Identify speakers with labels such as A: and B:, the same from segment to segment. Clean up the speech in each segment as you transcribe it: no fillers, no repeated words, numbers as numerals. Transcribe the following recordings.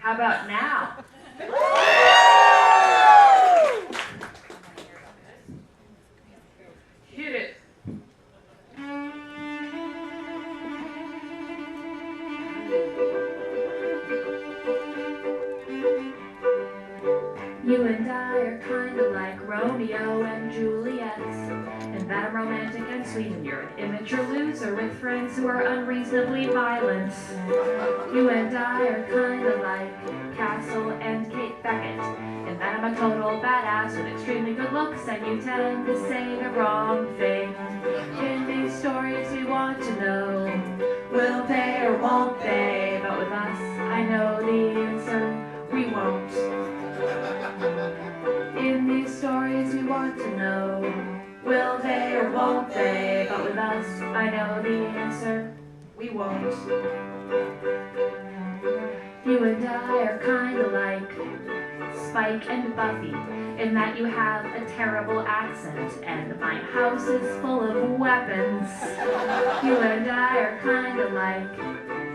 A: How about now? Hit it. You and I are kind of like Romeo and Juliet, and that I'm romantic and sweet, and you're an immature loser with friends who are unreasonably violent. You and I are kind of like Castle and Kate Beckett, and that I'm a total badass with extremely good looks, and you tend to say the wrong thing. In these stories we want to know, will they or won't they? But with us, I know the answer, we won't. In these stories we want to know, will they or won't they? But with us, I know the answer, we won't. You and I are kinda like Spike and Buffy, in that you have a terrible accent, and my house is full of weapons. You and I are kinda like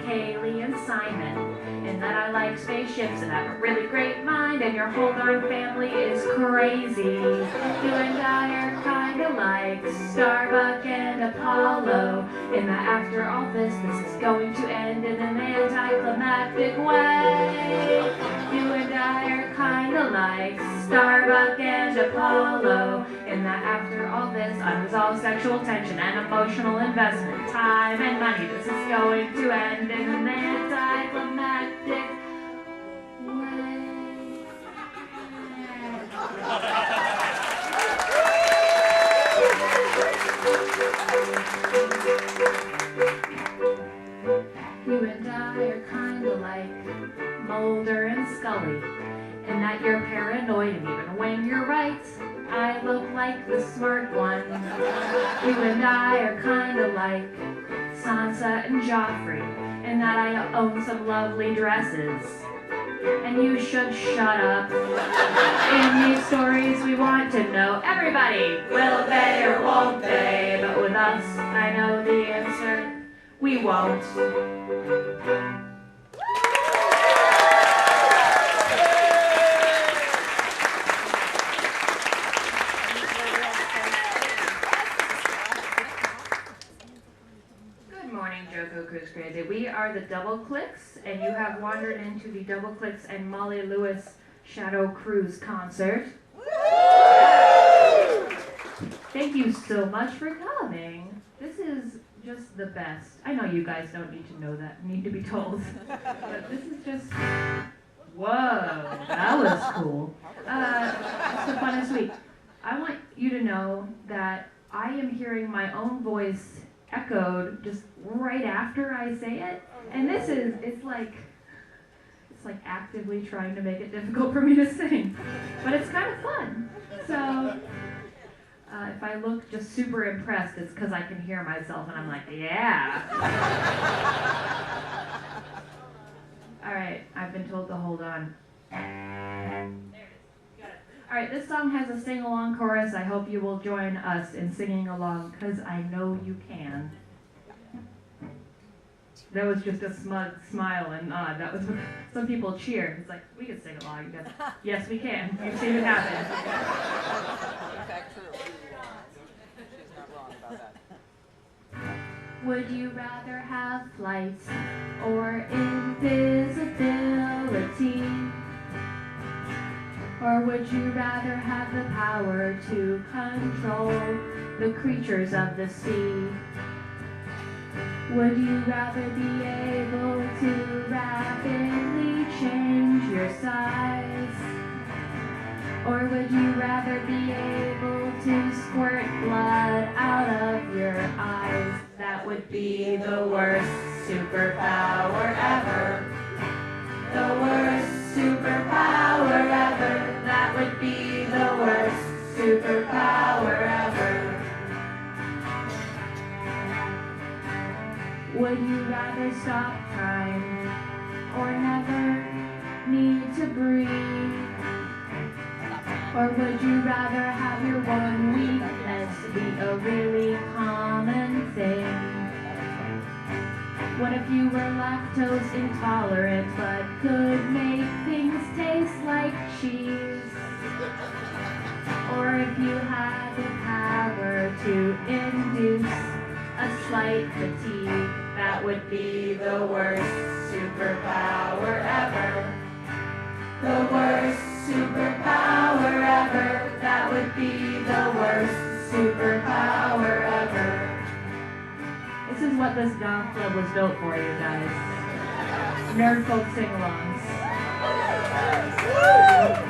A: Kaylee and Simon, in that I like spaceships and have a really great mind, and your whole darn family is crazy. You and I are kinda like Starbuck and Apollo, in that after all this is going to end in an anticlimactic way. You and I are kinda like Starbuck and Apollo, in that after all this unresolved sexual tension and emotional investment, time and money, this is going to end in an anticlimactic way. You and I are kinda like Mulder and Scully, in that you're paranoid, and even when you're right, I look like the smart one. You and I are kinda like Sansa and Joffrey, in that I own some lovely dresses, and you should shut up. In these stories we want to know, everybody, will they or won't they? But with us, I know the answer, we won't. Good morning, JoCo Cruise Crazy. We are the Doubleclicks, and you have wandered into the Doubleclicks and Molly Lewis Shadow Cruise concert. Thank you so much for coming. This is just the best. I know you guys don't need to know that, need to be told. But this is just, whoa, that was cool. It's the funnest week. I want you to know that I am hearing my own voice echoed just right after I say it. And this is, it's like actively trying to make it difficult for me to sing. But it's kind of fun. So, if I look just super impressed, it's because I can hear myself and I'm like, yeah. All right, I've been told to hold on. There it is. Got it. All right, this song has a sing-along chorus. I hope you will join us in singing along, because I know you can. That was just a smug smile and nod. That was some people cheered. It's like, we can sing along. You guys, yes, we can. You've seen it happen.
B: In fact, true. She's not wrong about that.
A: Would you rather have flight or invisibility? Or would you rather have the power to control the creatures of the sea? Would you rather be able to rapidly change your size? Or would you rather be able to squirt blood out of your eyes? That would be the worst superpower ever. The worst superpower ever. That would be the worst superpower ever. Would you rather stop time or never need to breathe? Or would you rather have your one weakness be a really common thing? What if you were lactose intolerant but could make things taste like cheese? Or if you had the power to induce a slight fatigue, that would be the worst superpower ever. The worst superpower ever. That would be the worst superpower ever. This is what this golf club was built for, you guys. Nerd folk sing-alongs.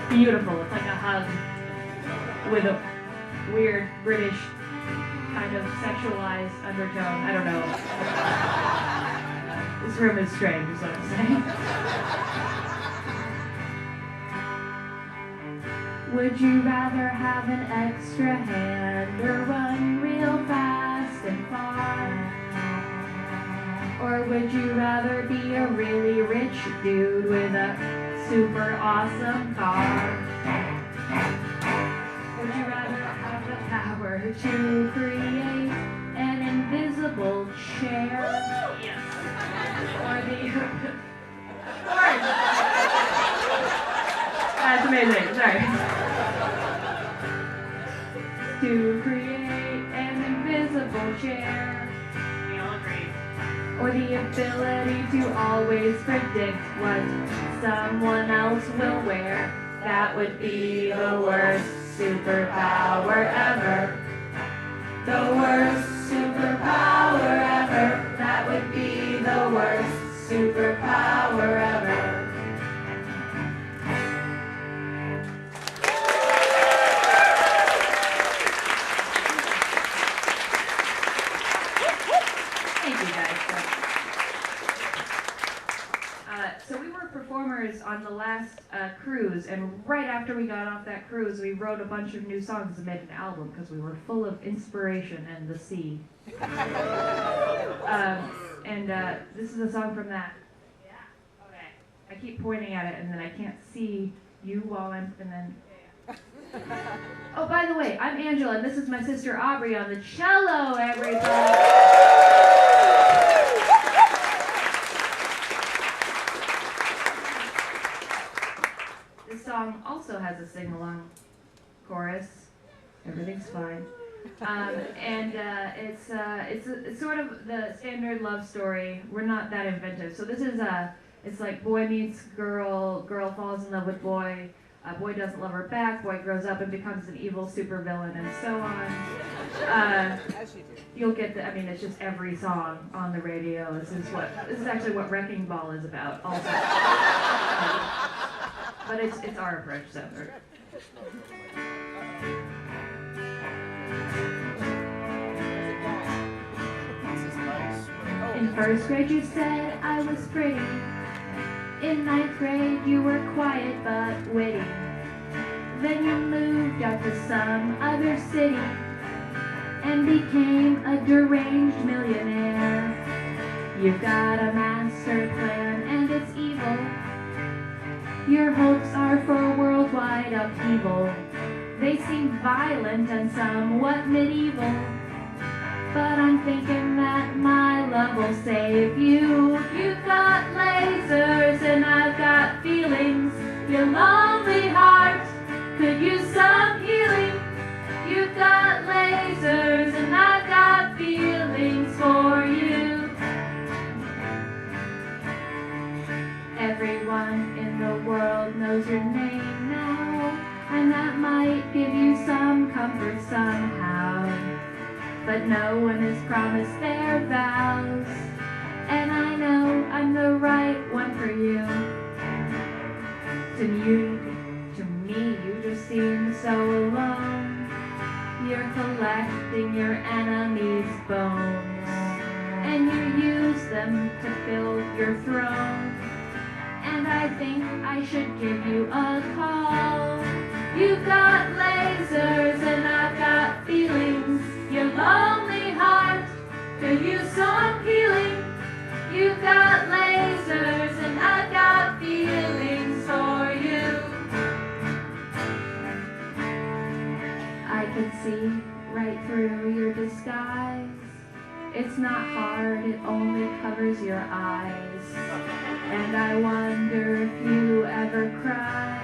A: Beautiful. It's like a hug with a weird British kind of sexualized undertone. I don't know. This room is strange, is what I'm saying. Would you rather have an extra hand or run real fast and far? Or would you rather be a really rich dude with a super awesome car? Would you rather have the power to create an invisible chair? Yes. Or the... That's amazing, sorry. To create an invisible chair. We all agree. Or the ability to always predict what someone else will wear. That would be the worst superpower ever. The worst superpower ever. That would be the worst superpower ever. Thank you guys. So we were performers on the last cruise, and right after we got off that cruise, we wrote a bunch of new songs and made an album because we were full of inspiration and the sea. This is a song from that. Yeah. Okay. I keep pointing at it, and then I can't see you while I'm, and then. Oh, by the way, I'm Angela, and this is my sister Aubrey on the cello, everybody. This song also has a sing-along chorus. Everything's fine. It's sort of the standard love story. We're not that inventive. So this is it's like boy meets girl, girl falls in love with boy, boy doesn't love her back, boy grows up and becomes an evil supervillain, and so on. You'll get the, I mean, it's just every song on the radio. This is actually what Wrecking Ball is about, also. But it's our approach, so. In first grade you said I was pretty. In ninth grade you were quiet but witty. Then you moved out to some other city and became a deranged millionaire. You've got a master plan and it's evil. Your hopes are for worldwide upheaval. They seem violent and somewhat medieval. But I'm thinking that my love will save you. You've got lasers and I've got feelings. Your lonely heart could use some healing. You've got lasers and I've got feelings for you. Everyone in the world knows your name now, and that might give you some comfort somehow. But no one has promised their vows, and I know I'm the right one for you. To me, you just seem so alone. You're collecting your enemies' bones, and you use them to fill your throne. And I think I should give you a call. You've got lasers and I've got feelings. Your lonely heart could use some healing. You've got lasers and I've got feelings for you. I can see right through your disguise. It's not hard, it only covers your eyes. And I wonder if you ever cry,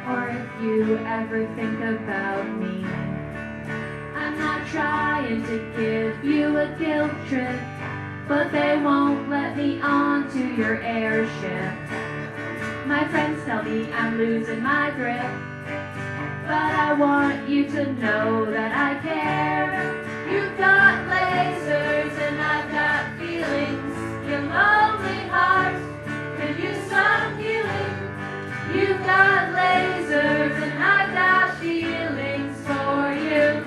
A: or if you ever think about me. I'm not trying to give you a guilt trip, but they won't let me onto your airship. My friends tell me I'm losing my grip, but I want you to know that I care. You've got lasers and I've got feelings. Your lonely heart could use some healing. You've got lasers and I've got feelings for you.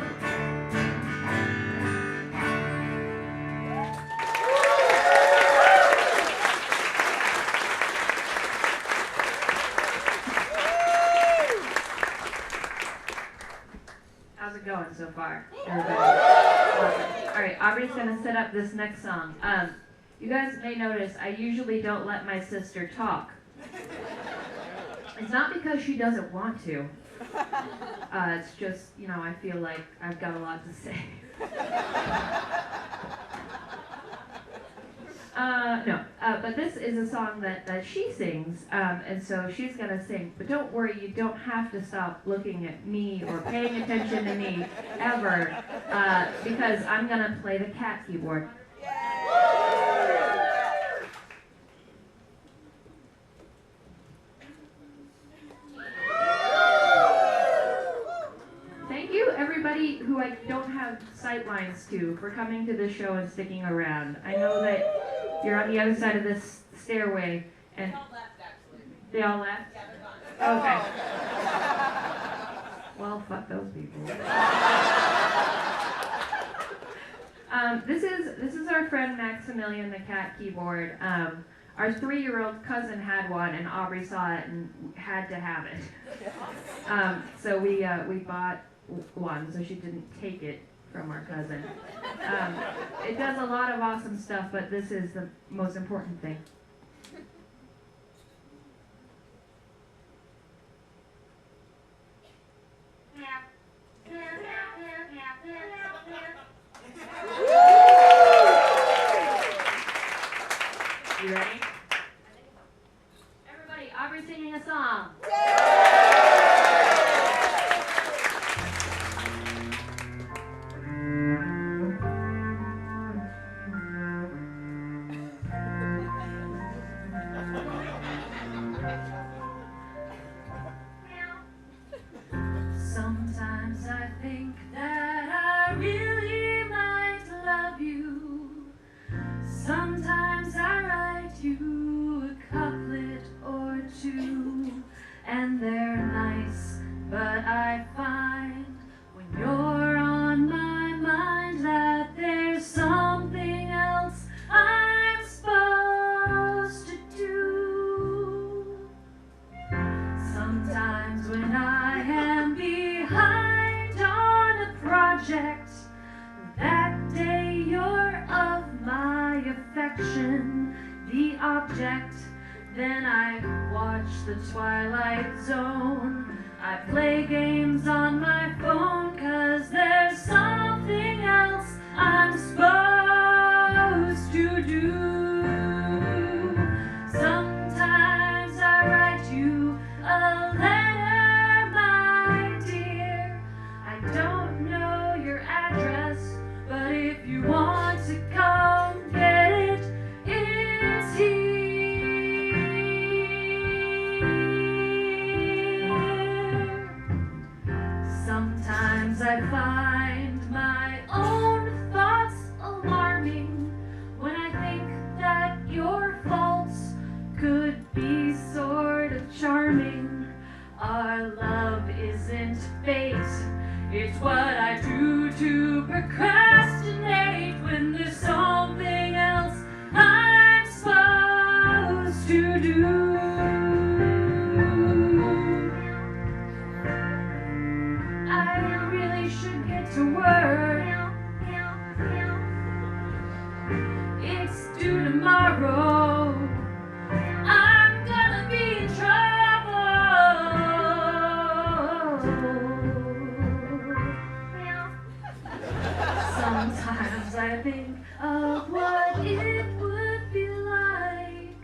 A: How's it going so far, everybody? Awesome. All right, Aubrey's gonna set up this next song. You guys may notice I usually don't let my sister talk. It's not because she doesn't want to. It's just, I feel like I've got a lot to say. But this is a song that she sings, and so she's gonna sing. But don't worry, you don't have to stop looking at me or paying attention to me ever, because I'm gonna play the cat keyboard. Thank you, everybody who I don't have sight lines to, for coming to this show and sticking around. I know that you're on the other side of this stairway, and
B: They all left, actually.
A: they all left?
B: Yeah, they're gone.
A: Okay. Well, fuck those people. This is our friend Maximilian, the cat keyboard. Our 3-year-old cousin had one, and Aubrey saw it and had to have it. So we bought one, so she didn't take it from our cousin. It does a lot of awesome stuff, but this is the most important thing. You ready? Everybody, Aubrey singing a song. Sometimes I think that I really might love you. Sometimes I write you a couplet or two, and they're nice, but I find when you're on my mind that there's something else I'm supposed to do. Sometimes when I am behind on a project, that day you're of my affection, the object. Then I watch the Twilight Zone. I play games on my phone, 'cause there's something else I'm supposed to do. Sometimes I write you a letter, my dear. I don't know your address, but if you want to come get it, it's here. Sometimes I find my own thoughts think of what it would be like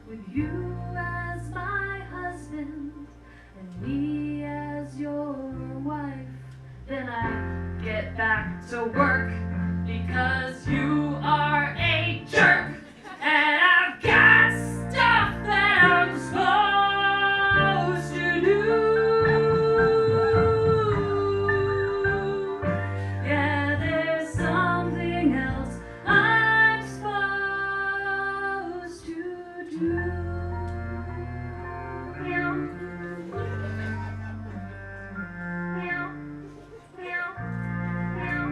A: with you as my husband and me as your wife. Then I get back to work because you are a jerk, and I've got stuff that I'm supposed to do. Yeah, there's something else I'm supposed to do. Meow. Meow. Meow.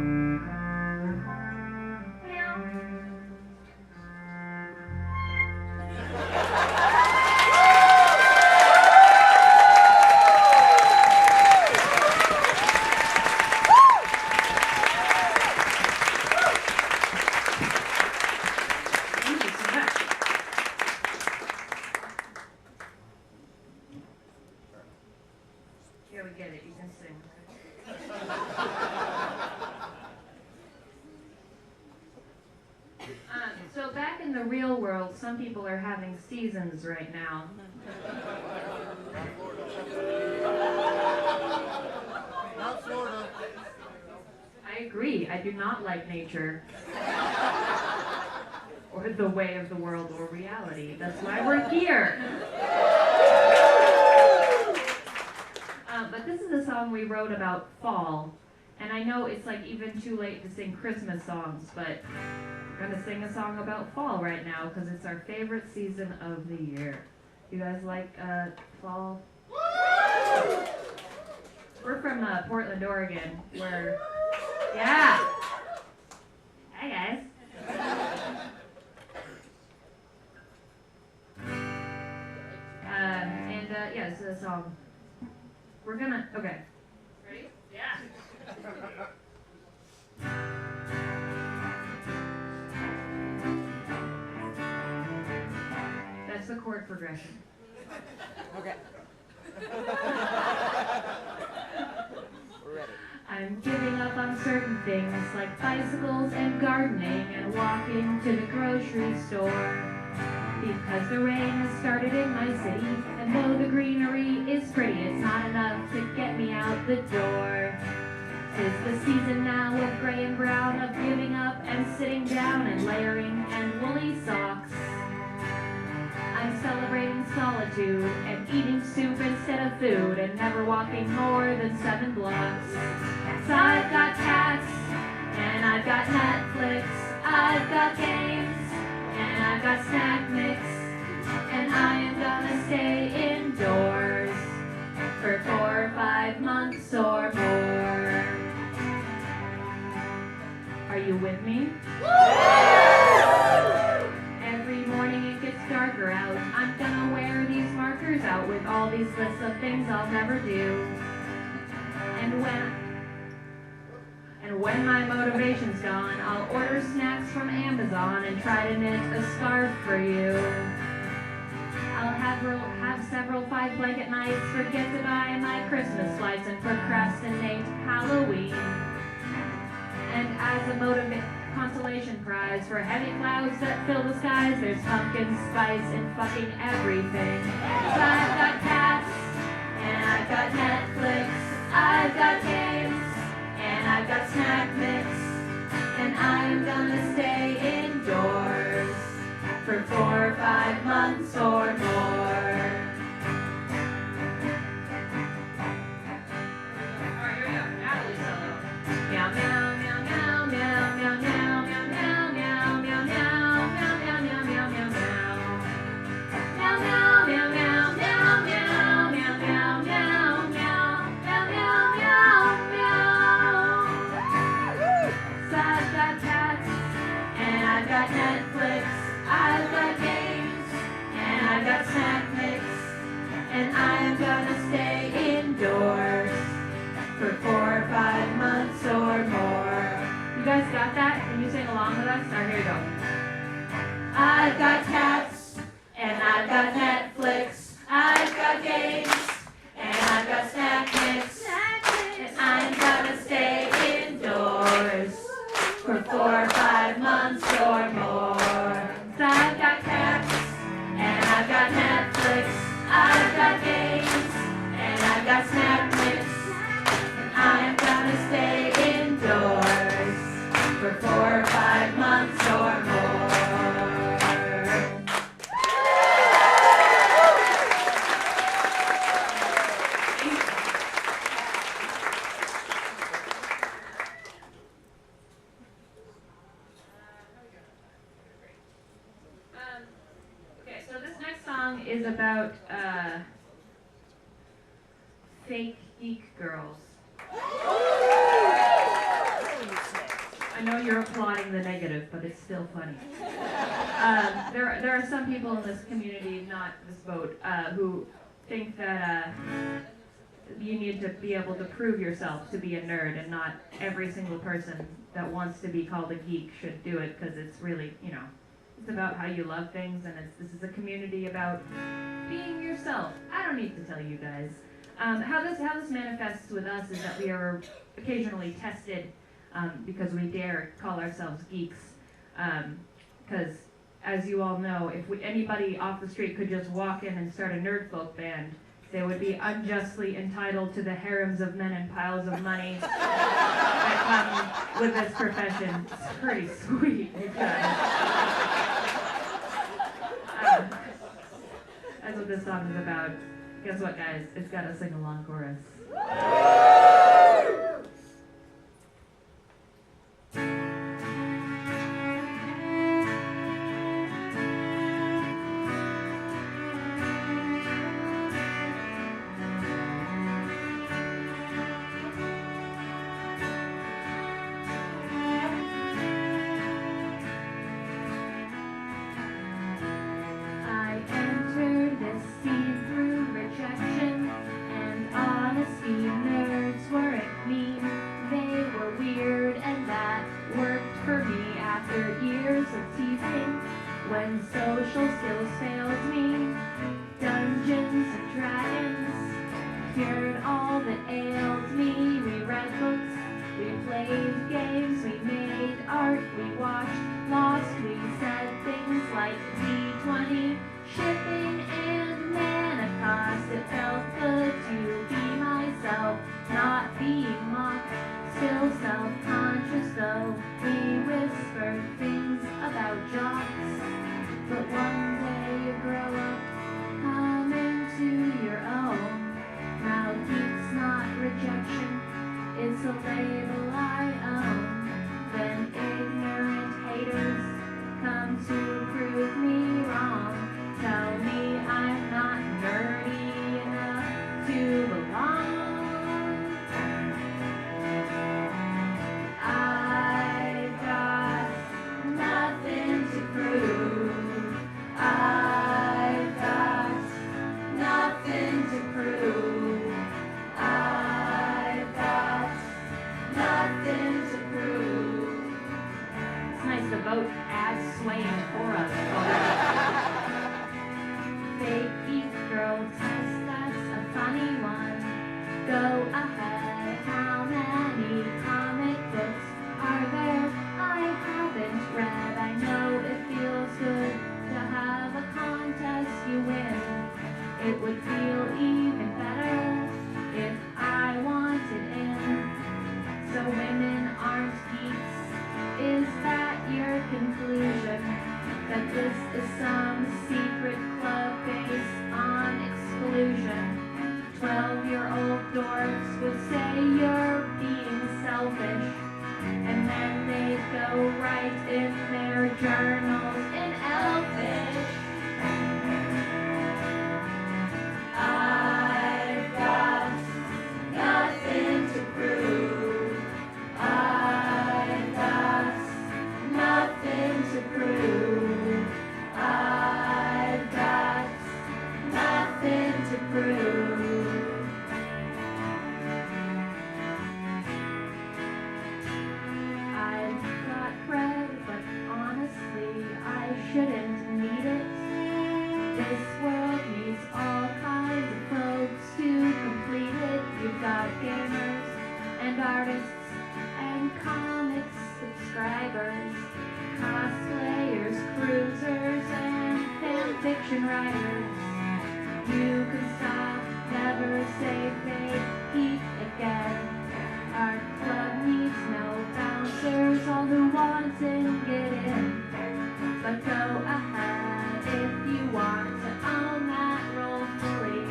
A: Meow. Meow. Thank you so much. Yeah, we get it. You can sing. So back in the real world, some people are having seasons right now.
C: Not Florida.
A: I agree. I do not like nature. Or the way of the world or reality. That's why we're here. But this is a song we wrote about fall. And I know it's like even too late to sing Christmas songs, but we're gonna sing a song about fall right now because it's our favorite season of the year. You guys like fall? We're from Portland, Oregon, where, yeah. Hi guys. Yeah, this is a song. We're gonna, okay. Ready? Yeah. That's the chord progression.
B: Okay. We're ready.
A: I'm giving up on certain things like bicycles and gardening and walking to the grocery store. Because the rain has started in my city, and though the greenery is pretty, it's not enough to get me out the door. 'Tis the season now of gray and brown, of giving up and sitting down and layering and woolly socks. I'm celebrating solitude and eating soup instead of food and never walking more than 7 blocks. So I've got cats, and I've got Netflix, I've got games, and I've got snack mix, and I am gonna stay indoors for 4 or 5 months or more. Are you with me? Every morning it gets darker out. I'm gonna wear these markers out with all these lists of things I'll never do. And when my motivation's gone, I'll order snacks from Amazon and try to knit a scarf for you. I'll have several 5-blanket nights, forget to buy my Christmas lights, and procrastinate Halloween. And as a consolation prize for heavy clouds that fill the skies, there's pumpkin spice in fucking everything. So I've got cats, and I've got Netflix, I've got games, and I've got snack mix, and I am gonna stay indoors for 4 or 5 months or more. Alright, here we go. Natalie solo. Meow, meow, meow, meow, meow, meow, meow, meow, meow, meow, meow, meow, meow, meow, meow, meow, meow, meow. Meow, meow, meow, meow, meow, meow, meow, meow, meow, meow, meow, meow, meow. So I've got cats, and I've got Netflix, I've got games, and I've got snack mix, and I am gonna stay indoors for 4 or 5 months or more. You guys got that? Can you sing along with us? Alright, here we go. I've got cats, and I've got Netflix, I've got games, and I've got snack mix, and I'm gonna stay indoors for 4 or 5 got Netflix, and I'm gonna stay indoors for 4 or 5 months or more. Okay, so this next song is about fake geek girls. I know you're applauding the negative, but it's still funny. There are some people in this community, not this boat, who think that you need to be able to prove yourself to be a nerd, and not every single person that wants to be called a geek should do it, because it's really, it's about how you love things, and this is a community about being yourself. I don't need to tell you guys. How this manifests with us is that we are occasionally tested because we dare call ourselves geeks. Because as you all know, if anybody off the street could just walk in and start a nerd folk band, they would be unjustly entitled to the harems of men and piles of money that come with this profession. It's pretty sweet. That's what this song is about. Guess what, guys? It's got a sing-along chorus. I entered this scene through rejection, and honesty nerds weren't mean. They were weird, and that worked for me after years of teasing. When social skills failed me, Dungeons and Dragons cured all that ailed me. We read books, we played games, we made art, we watched Lost, we said things like D20, shipping and Manifest. It felt good to be myself, not being mocked, still self-conscious though. We whispered things about jocks, but one day you grow up, come into your own. Now geek's not rejection, it's a label I own. Then ignorant haters come to prove me wrong. Tell me I'm not nerdy enough to belong. I've got nothing to prove. I've got nothing to prove. I've got nothing to prove. It's nice to vote as swaying for us. Fake geek girl test, that's a funny one. Go ahead, how many comic books are there I haven't read? I know it feels good to have a contest you win. It would feel even better if I wanted in. So women aren't geeks, is that your conclusion? That this is some secret club based on exclusion? 12-year-old dorks would say you're being selfish, and then they'd go write in their journals in Elfish. I've got nothing to prove. I've got nothing to prove. I've got nothing to prove. I've got cred, but honestly, I shouldn't need it. This world needs all kinds of folks to complete it. You've got gamers and artists and comics subscribers, cosplayers, cruisers, and fan fiction writers. You can stop, never say they eat again. Our club needs no bouncers, all who want in get in. But go ahead if you want to own that role fully.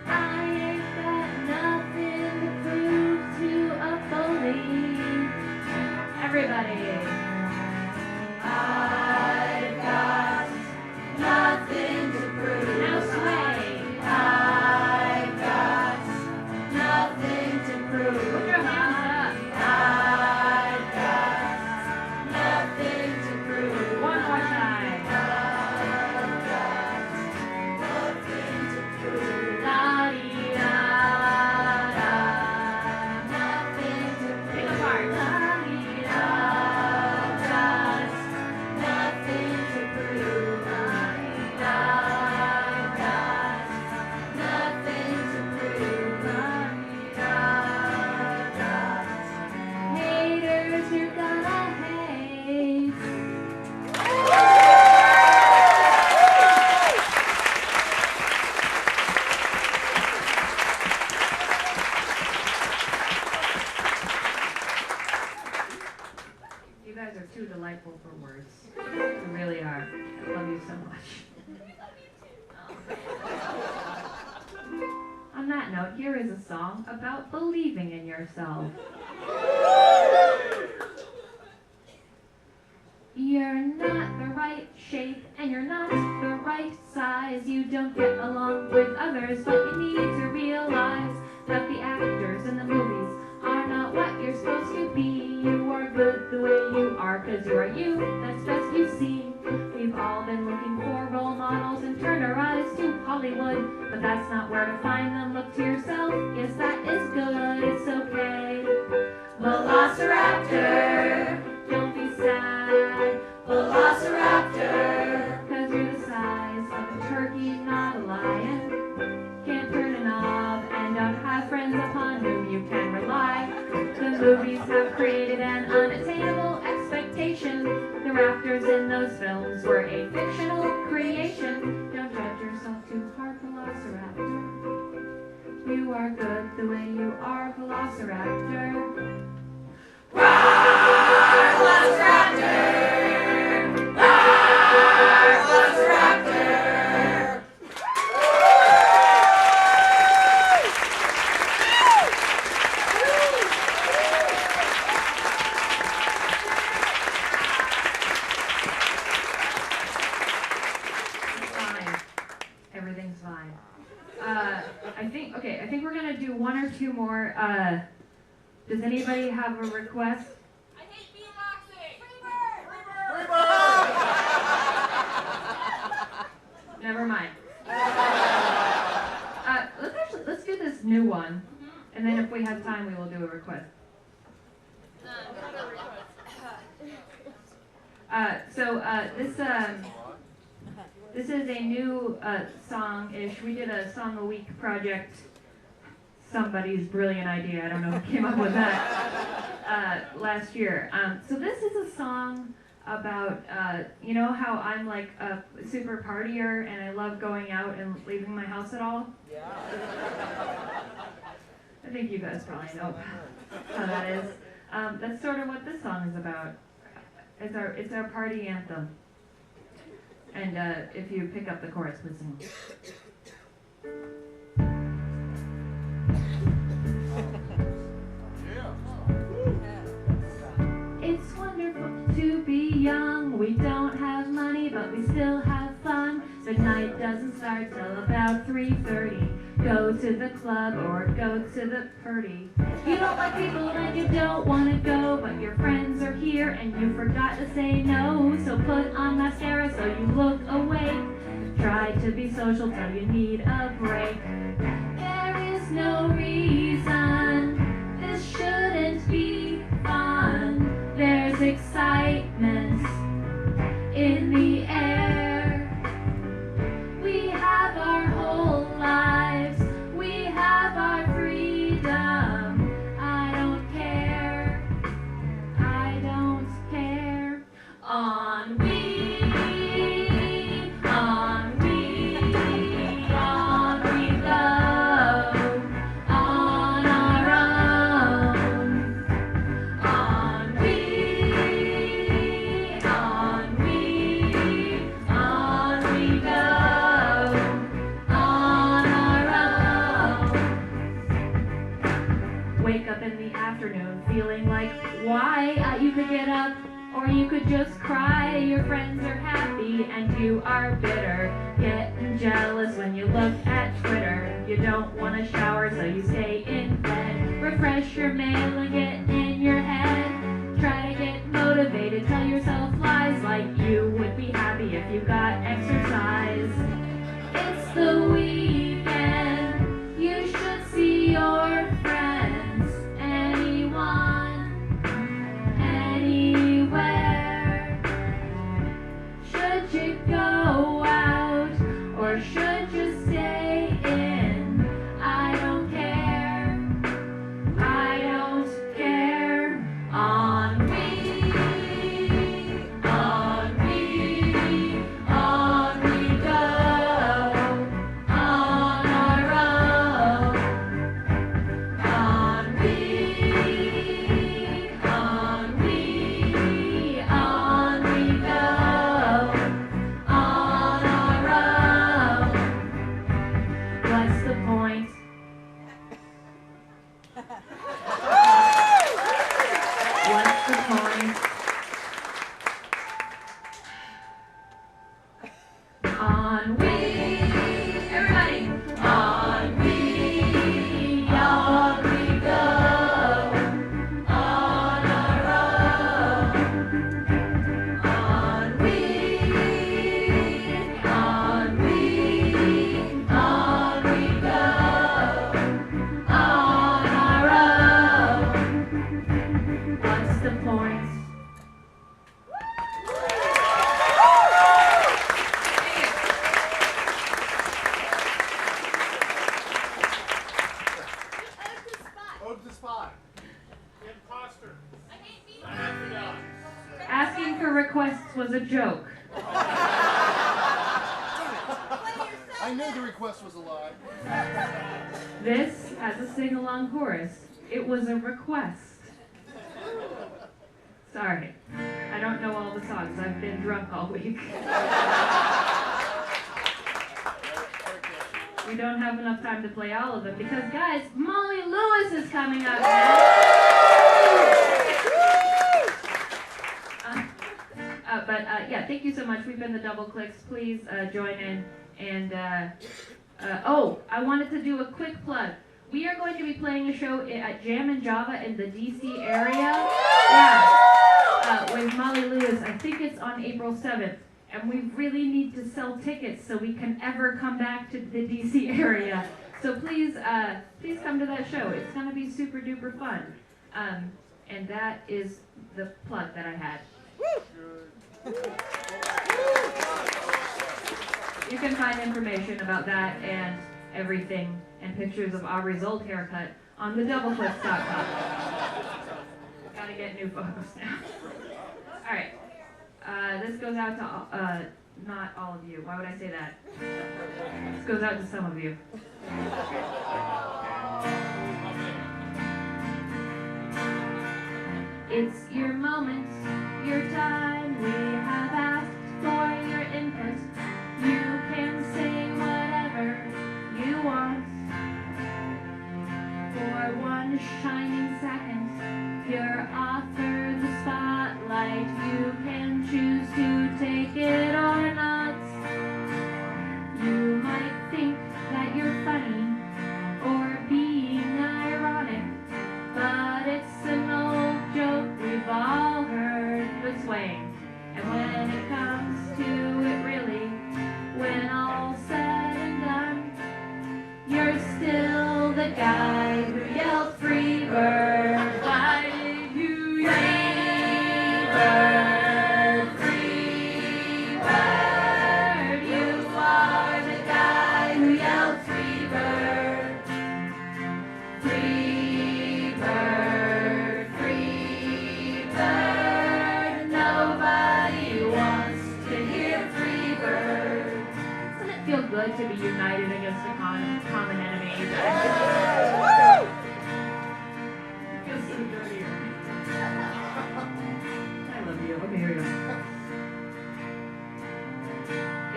A: I ain't got nothing to prove to a bully. Everybody. I've got nothing to prove. Now sway. I've got nothing to prove. Put your hands up. I've got nothing to prove. One more time. I've got nothing to prove. La-dee-da-da. Nothing to prove. Pick apart. La-dee-da. Just nothing to prove. La-dee-da. Just nothing to prove. La-dee-da. Just haters, you're gonna hate. You guys are too delightful for words. You really are. I love you so much. On that note, here is a song about believing in yourself. You're not the right shape and you're not the right size. You don't get along with others, but you need to realize that the actors in the movies are not what you're supposed to be. You are good the way you are, 'cause you are you, that's best you see. We've all been looking for role models and turned our eyes to Hollywood, but that's not where to find them. Look to yourself, yes that is good, it's okay. Velociraptor, don't be sad. Velociraptor, 'cause you're the size of a turkey, not a lion. Can't turn a knob and don't have friends upon whom you can rely. The movies have created an unattainable expectation. The raptors in those films were a fictional creation. Don't judge yourself too hard, Velociraptor. You are good the way you are, Velociraptor. Roar, Velociraptor! Roar, Velociraptor! Everything's fine. I think we're gonna do one or two more. Does anybody have a request?
D: I hate beatboxing!
A: Never mind. Let's do this new one, and then if we have time, we will do a request. This is a new song-ish. We did a song a week project. Somebody's brilliant idea. I don't know who came up with that last year. So this is a song about, you know how I'm like a super partier and I love going out and leaving my house at all?
B: Yeah.
A: I think you guys probably know how that is. That's sort of what this song is about. It's our party anthem. And if you pick up the chorus, please sing. It's wonderful to be young. We don't have money, but we still have fun. The night doesn't start till about 3:30. Go to the club or go to the party. You don't like people and you don't want to go, but your friends are here and you forgot to say no. So put on mascara so you look awake. Try to be social till you need a break. There is no reason this shouldn't be fun. There's excitement in the air. We have our whole lives. We have our freedom. I don't care. I don't care. On we go. just cry. Your friends are happy and you are bitter. Getting jealous when you look at Twitter. You don't want to shower, so you stay in bed. Refresh your mail and get in your head. Try to get motivated, tell yourself lies like you would be happy if you got exercise. It's the weekend, you should see your friends. Anyone, anywhere. Should you go out or should you stay in? I don't care, I don't care. On we go. On our own. On we go. On our own. What's the point? What's the point? On we, everybody. On we go. On our own. On we go. On our own. What's the point?
C: Ode to Spot.
D: Imposter. I hate being
A: Asking for requests was a joke.
C: I knew the request was a lie.
A: This has a sing-along chorus. It was a request. Sorry, I don't know all the songs. I've been drunk all week. We don't have enough time to play all of them because, guys, Molly Lewis is coming up now. Yeah, thank you so much. We've been the Doubleclicks. Please join in. And, I wanted to do a quick plug. We are going to be playing a show at Jam and Java in the DC area. Yeah. With Molly Lewis. I think it's on April 7th. And we really need to sell tickets so we can ever come back to the DC area. So please come to that show. It's going to be super duper fun. And that is the plug that I had. You can find information about that and everything and pictures of Aubrey's old haircut on the Doubleclicks.com. Gotta get new photos now. Alright. This goes out to not all of you. Why would I say that? This goes out to some of you. It's your moment, your time. We have asked for your input. You can say whatever you want. For one shining second, you're offered the spotlight. You can choose to take it or not. You might think that you're funny or being ironic, but it's an old joke we've all heard but swaying. And when it comes to it really, when all's said and done, you're still the guy who yelled free bird. Why did you yell free bird? You are the guy who yelled free bird. Free bird, free bird. Nobody wants to hear free bird. Doesn't it feel good to be united against a common enemy? Feels so good here. I love you. Okay, here we go.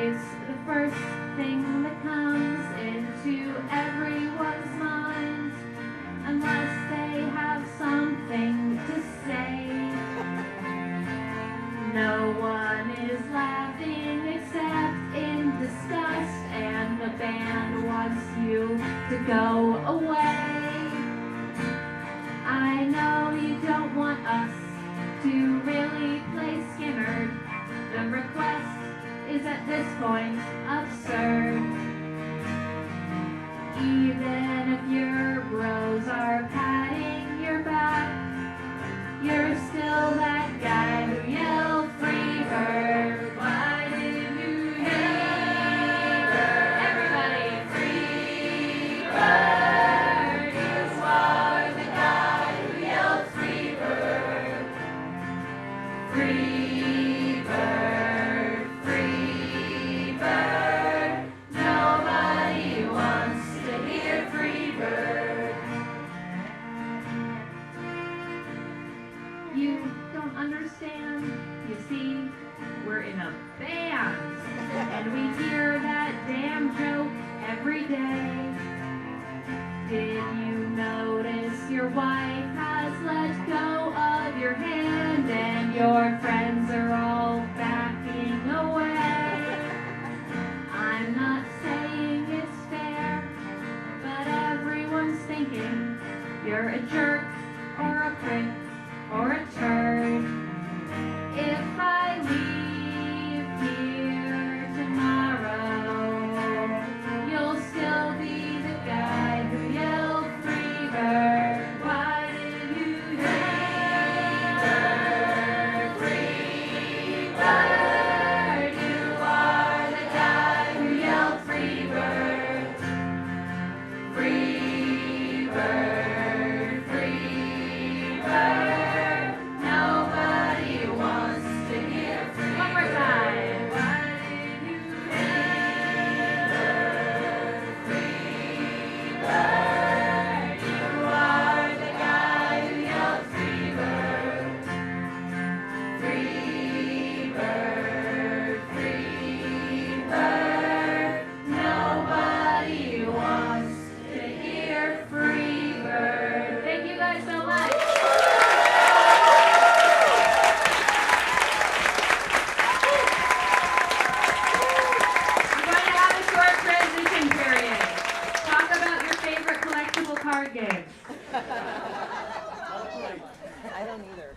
A: It's the first thing that comes into everyone's mind, unless they have something to say. No No one is laughing except in disgust, and the band wants you to go away. I know you don't want us to really play Skinner. The request is at this point absurd. Even if your bros are patting your back, you're still that guy who yelled free bird. Why did you hate her? Everybody, free bird. You are the guy who yelled free bird. Free bird, free bird. Nobody wants to hear free bird. You don't understand. You see, we're in a band, and we hear that damn joke every day. Did you notice your wife has let go of your hand, and your friends are all backing away? I'm not saying it's fair, but everyone's thinking you're a jerk or a prick or a turd. If I leave here tomorrow, you'll still be the guy who yelled free bird. Why did you hate her? Free bird. You are the guy who yelled free bird. Free bird, free bird. Nobody wants to hear free. One more time. Why did you hate her? Free bird. You are the guy who yelled free bird. Free bird, free bird. Nobody wants to hear free bird. Thank you guys so much. I'm going to have a short transition period. Talk about your favorite collectible card games.
B: I don't either.